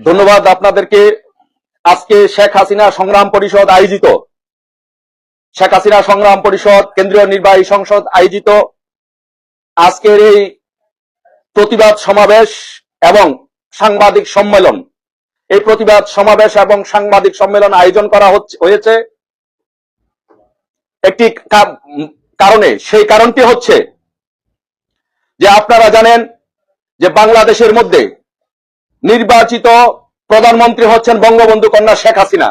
ধন্যবাদ আপনাদেরকে। আজকে শেখ হাসিনা সংগ্রাম পরিষদ আয়োজিত, শেখ হাসিনা সংগ্রাম পরিষদ কেন্দ্রীয় নির্বাহী সংসদ আয়োজিত আজকের এই প্রতিবাদ সমাবেশ এবং সাংবাদিক সম্মেলন, এই প্রতিবাদ সমাবেশ এবং সাংবাদিক সম্মেলন আয়োজন করা হয়েছে একটি কারণে। সেই কারণটি হচ্ছে যে আপনারা জানেন যে বাংলাদেশের মধ্যে নির্বাচিত প্রধানমন্ত্রী হচ্ছেন বঙ্গবন্ধু কন্যা শেখ হাসিনা।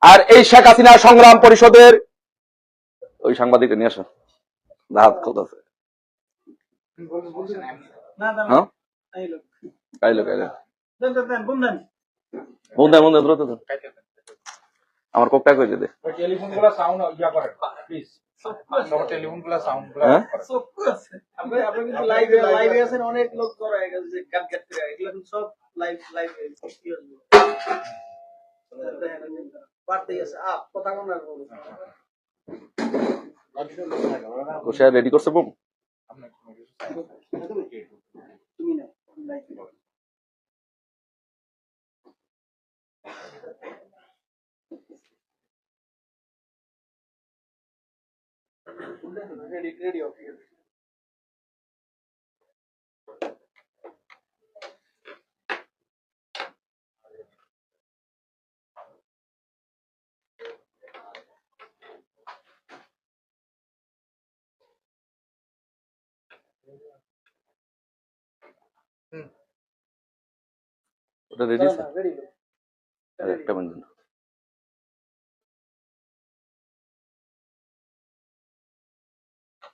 আর এই শেখ হাসিনা সংগ্রাম পরিষদের ওই সাংবাদিকটা নিয়ে আসো, হাত খুলতেছে। আমার কোকটা কই দে টেলিফোন গুলো সাউন্ড ইয়া করে প্লিজ টেলিফোন গুলো সাউন্ড গুলো আছে। আপনি কিন্তু লাইভে আছেন, অনেক লোক করে গেছে গান গাইতে, এগুলো কিন্তু সব লাইভ কি হলো পারতেই আছে। আপ কথা কোন আর বলো কোশা রেডি করছে বম তুমি না লাইভ ready okay ওটা রেডি আছে আরে একটা মিনিট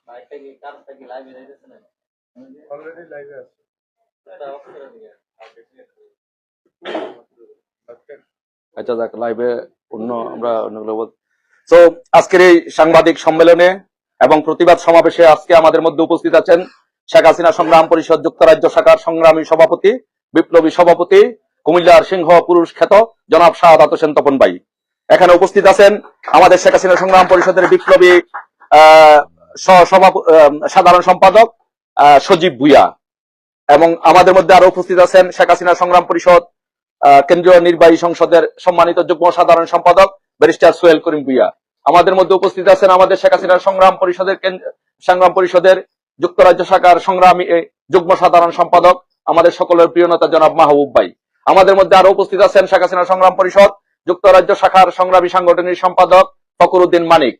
ভাইটা কি কারটা কি লাইভে যাইতেছে না অলরেডি লাইভে আছে এটা অফ করে দিও আচ্ছা যাক লাইভে অন্য আমরা অন্যগুলো সো আজকের এই সাংবাদিক সম্মেলনে এবং প্রতিবাদ সমাবেশে আজকে আমাদের মধ্যে উপস্থিত আছেন শেখ হাসিনা সংগ্রাম পরিষদ যুক্তরাজ্য শাখার সংগ্রামী সভাপতি বিপ্লবী সভাপতি কুমিল্লার সিংহ পুরুষ খ্যাত জনাব শাহাদাত হোসেন তপন ভাই। এখানে উপস্থিত আছেন আমাদের শেখ হাসিনা সংগ্রাম পরিষদের বিপ্লবী সাধারণ সম্পাদক সজীব ভুইয়া, এবং আমাদের মধ্যে আরো উপস্থিত আছেন শেখ হাসিনা সংগ্রাম পরিষদ কেন্দ্রীয় নির্বাহী সংসদের সম্মানিত যুগ্ম সাধারণ সম্পাদক ব্যারিস্টার সোহেল করিম ভুইয়া। আমাদের মধ্যে উপস্থিত আছেন আমাদের শেখ হাসিনা সংগ্রাম পরিষদের যুক্তরাজ্য শাখার সংগ্রামী যুগ্ম সাধারণ সম্পাদক আমাদের সকলের প্রিয় নেতা জনাব মাহবুব ভাই। আমাদের মধ্যে আরো উপস্থিত আছেন শেখ হাসিনা সংগ্রাম পরিষদ যুক্তরাজ্য শাখার সংগ্রামী সাংগঠনিক সম্পাদক ফখরুদ্দিন মানিক।